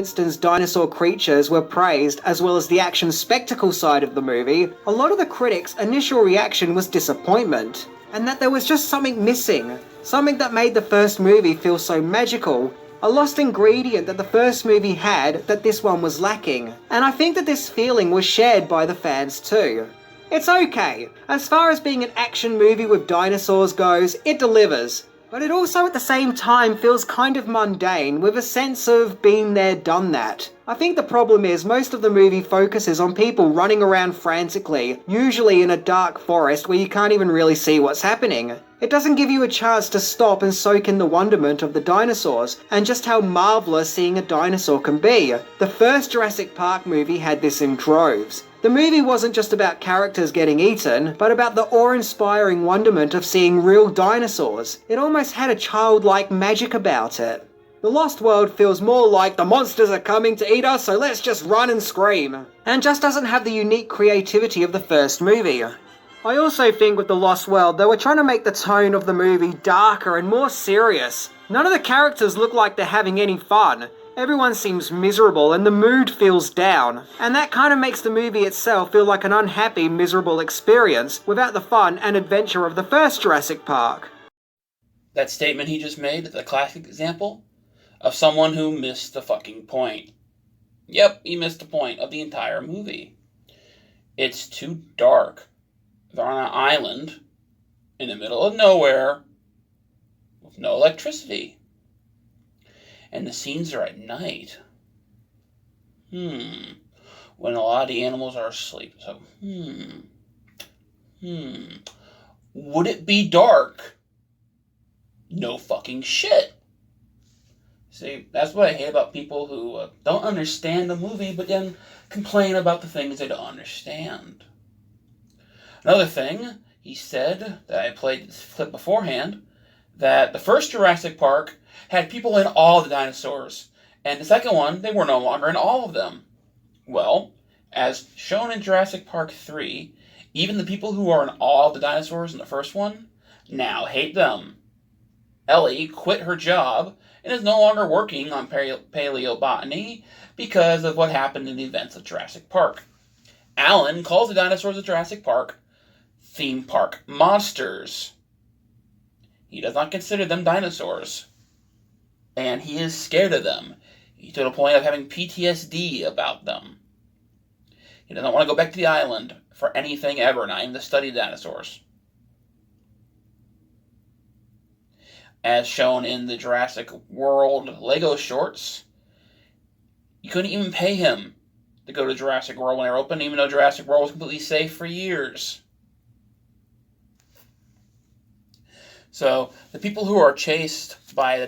Flintstones dinosaur creatures were praised, as well as the action spectacle side of the movie, a lot of the critics' initial reaction was disappointment, and that there was just something missing, something that made the first movie feel so magical, a lost ingredient that the first movie had that this one was lacking. And I think that this feeling was shared by the fans too. It's okay. As far as being an action movie with dinosaurs goes, it delivers. But it also at the same time feels kind of mundane, with a sense of been there, done that. I think the problem is most of the movie focuses on people running around frantically, usually in a dark forest where you can't even really see what's happening. It doesn't give you a chance to stop and soak in the wonderment of the dinosaurs, and just how marvellous seeing a dinosaur can be. The first Jurassic Park movie had this in droves. The movie wasn't just about characters getting eaten, but about the awe-inspiring wonderment of seeing real dinosaurs. It almost had a childlike magic about it. The Lost World feels more like the monsters are coming to eat us, so let's just run and scream, and just doesn't have the unique creativity of the first movie. I also think with The Lost World, they were trying to make the tone of the movie darker and more serious. None of the characters look like they're having any fun. Everyone seems miserable and the mood feels down. And that kind of makes the movie itself feel like an unhappy, miserable experience without the fun and adventure of the first Jurassic Park. That statement he just made is a classic example of someone who missed the fucking point. Yep, he missed the point of the entire movie. It's too dark. They're on an island in the middle of nowhere with no electricity. And the scenes are at night. When a lot of the animals are asleep. So, would it be dark? No fucking shit. See, that's what I hate about people who don't understand the movie, but then complain about the things they don't understand. Another thing, he said, that I played this clip beforehand, that the first Jurassic Park had people in all the dinosaurs, and the second one, they were no longer in all of them. Well, as shown in Jurassic Park 3, even the people who are in all the dinosaurs in the first one now hate them. Ellie quit her job and is no longer working on paleobotany because of what happened in the events of Jurassic Park. Alan calls the dinosaurs of Jurassic Park theme park monsters. He does not consider them dinosaurs. And he is scared of them. To the point of having PTSD about them. He doesn't want to go back to the island for anything ever, not even to study dinosaurs. As shown in the Jurassic World Lego shorts, you couldn't even pay him to go to Jurassic World when they were open, even though Jurassic World was completely safe for years. So, the people who are chased by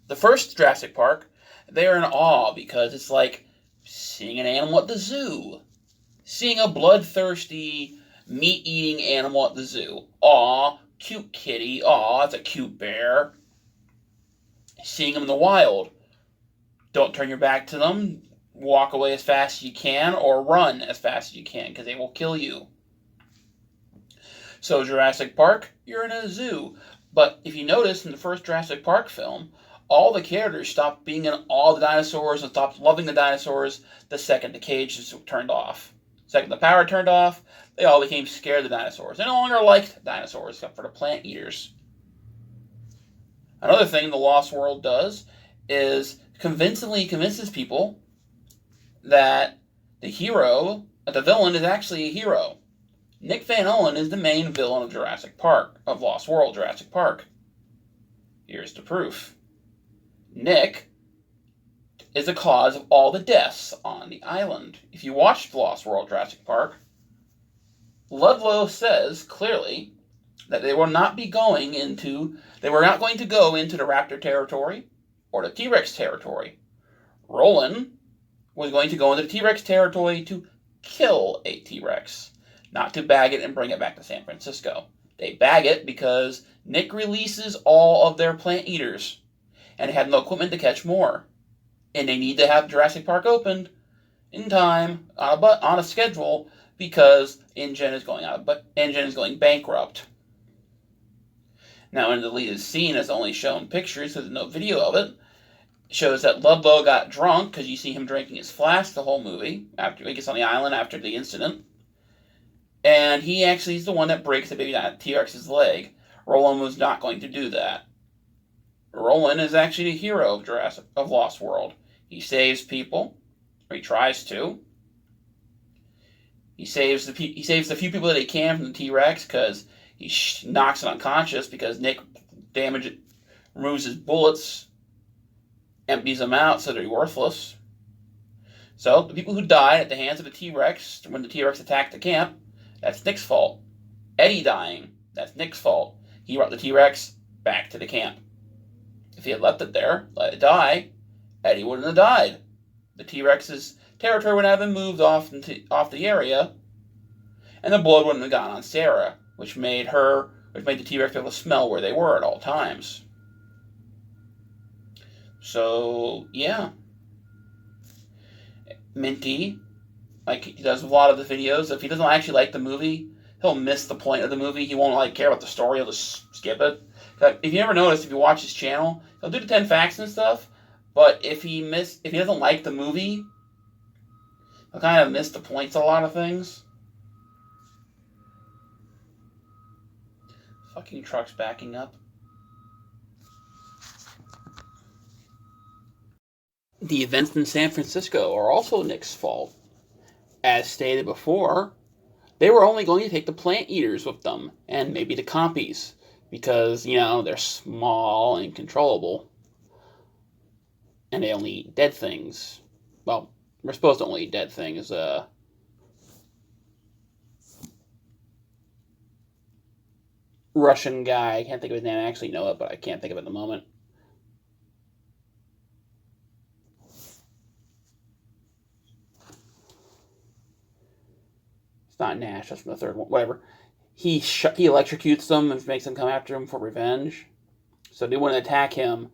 the first Jurassic Park, they are in awe because it's like seeing an animal at the zoo. Seeing a bloodthirsty, meat-eating animal at the zoo. Aw, cute kitty. Aw, that's a cute bear. Seeing them in the wild. Don't turn your back to them. Walk away as fast as you can or run as fast as you can because they will kill you. So Jurassic Park, you're in a zoo. But if you notice in the first Jurassic Park film, all the characters stopped being in all the dinosaurs and stopped loving the dinosaurs the second the cage was turned off. Second the power turned off, they all became scared of the dinosaurs. They no longer liked dinosaurs except for the plant eaters. Another thing the Lost World does is convincingly convinces people that the villain is actually a hero. Nick Van Owen is the main villain of Jurassic Park, of Lost World Jurassic Park. Here's the proof. Nick is the cause of all the deaths on the island. If you watch Lost World Jurassic Park, Ludlow says clearly that they were not going to go into the raptor territory or the T-Rex territory. Roland was going to go into the T-Rex territory to kill a T-Rex, not to bag it and bring it back to San Francisco. They bag it because Nick releases all of their plant eaters and they have no equipment to catch more. And they need to have Jurassic Park opened in time, on a schedule, because InGen is going bankrupt. Now, in the deleted scene, it's only shown pictures, so there's no video of it. shows that Ludlow got drunk, because you see him drinking his flask the whole movie, after he gets on the island after the incident. And he actually is the one that breaks the baby T-Rex's leg. Roland was not going to do that. Roland is actually the hero of Lost World. He saves people, or he tries to. He saves the few people that he can from the T-Rex, because he knocks it unconscious because Nick removes his bullets, empties them out so they're worthless. So the people who died at the hands of the T-Rex when the T-Rex attacked the camp, that's Nick's fault. Eddie dying, that's Nick's fault. He brought the T-Rex back to the camp. If he had left it there, let it die, Eddie wouldn't have died. The T-Rex's territory would have been moved off the area, and the blood wouldn't have gone on Sarah, which made the T-Rex be able to smell where they were at all times. So, yeah. Minty, like he does with a lot of the videos, if he doesn't actually like the movie, he'll miss the point of the movie. He won't care about the story, he'll just skip it. If you ever noticed, if you watch his channel, he'll do the 10 facts and stuff, but if he doesn't like the movie, he'll kind of miss the points of a lot of things. Fucking truck's backing up. The events in San Francisco are also Nick's fault. As stated before, they were only going to take the plant eaters with them, and maybe the compies, because, they're small and controllable. And they only eat dead things. Well, we're supposed to only eat dead things. Russian guy, I can't think of his name, I actually know it, but I can't think of it at the moment. It's not Nash, that's from the third one, whatever. He electrocutes them and makes them come after him for revenge. So they wouldn't attack him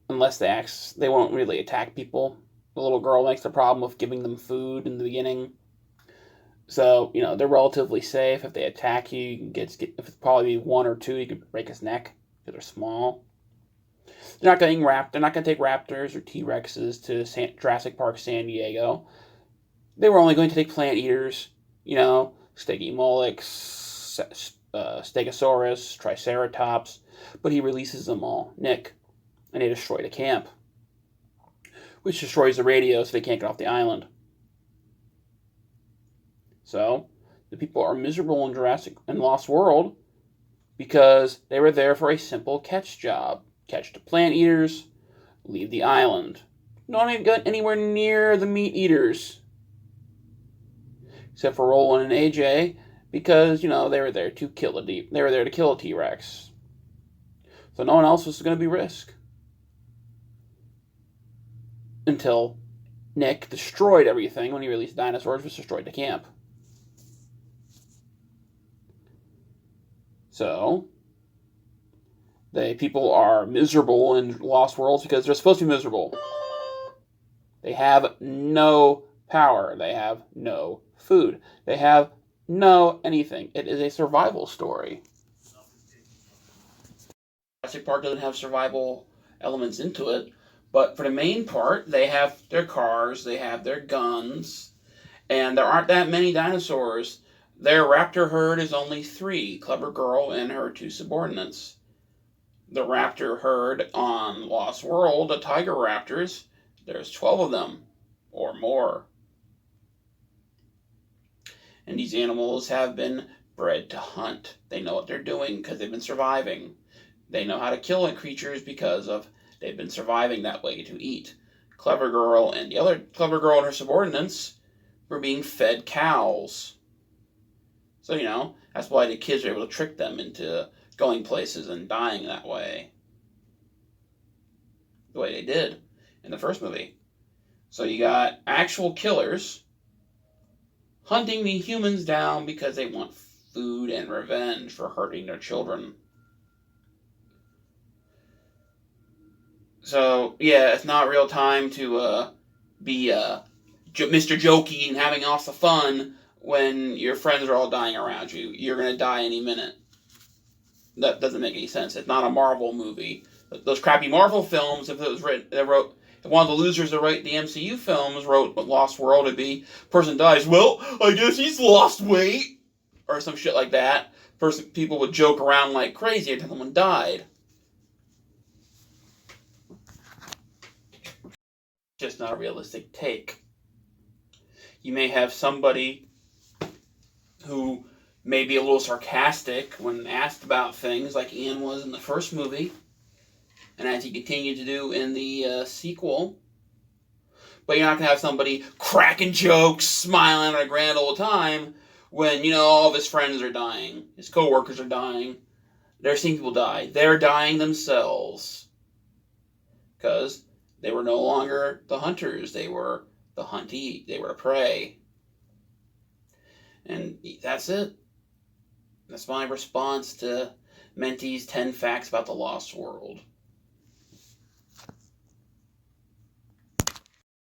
unless they won't really attack people. The little girl makes the problem of giving them food in the beginning. So, they're relatively safe. If they attack you, can if it's probably one or two, you can break his neck because they're small. They're not going to take raptors or T-Rexes to Jurassic Park San Diego. They were only going to take plant eaters, Stygimoloch, Stegosaurus, Triceratops, but he releases them all, Nick, and they destroy the camp, which destroys the radio so they can't get off the island. So, the people are miserable in Jurassic and Lost World because they were there for a simple catch job. Catch the plant eaters, leave the island. Not even get anywhere near the meat eaters. Except for Roland and AJ, because, they were there to kill a T-Rex. So no one else was going to be risk. Until Nick destroyed everything when he released dinosaurs, which destroyed the camp. So, the people are miserable in Lost Worlds because they're supposed to be miserable. They have no power. They have no food. They have no anything. It is a survival story. Jurassic Park doesn't have survival elements into it, but for the main part, they have their cars, they have their guns, and there aren't that many dinosaurs. Their raptor herd is only 3, Clever Girl and her 2 subordinates. The raptor herd on Lost World, the tiger raptors, there's 12 of them, or more. And these animals have been bred to hunt. They know what they're doing because they've been surviving. They know how to kill creatures because they've been surviving that way to eat. Clever Girl and the other Clever Girl and her subordinates were being fed cows. So, that's why the kids were able to trick them into going places and dying that way. The way they did in the first movie. So you got actual killers hunting the humans down because they want food and revenge for hurting their children. So, yeah, it's not real time to be Mr. Jokey and having lots of fun when your friends are all dying around you. You're going to die any minute. That doesn't make any sense. It's not a Marvel movie those crappy Marvel films, if it was written, if one of the losers that write the MCU films wrote Lost World, it'd be person dies. Well, I guess he's lost weight, or some shit like that. People would joke around like crazy until someone died. Just not a realistic take. You may have somebody who may be a little sarcastic when asked about things, like Ian was in the first movie, and as he continued to do in the sequel. But you're not going to have somebody cracking jokes, smiling at a grand old time, when, all of his friends are dying. His co-workers are dying. They're seeing people die. They're dying themselves. Because they were no longer the hunters. They were the huntee. They were prey. And that's it. That's my response to Menti's 10 Facts About the Lost World.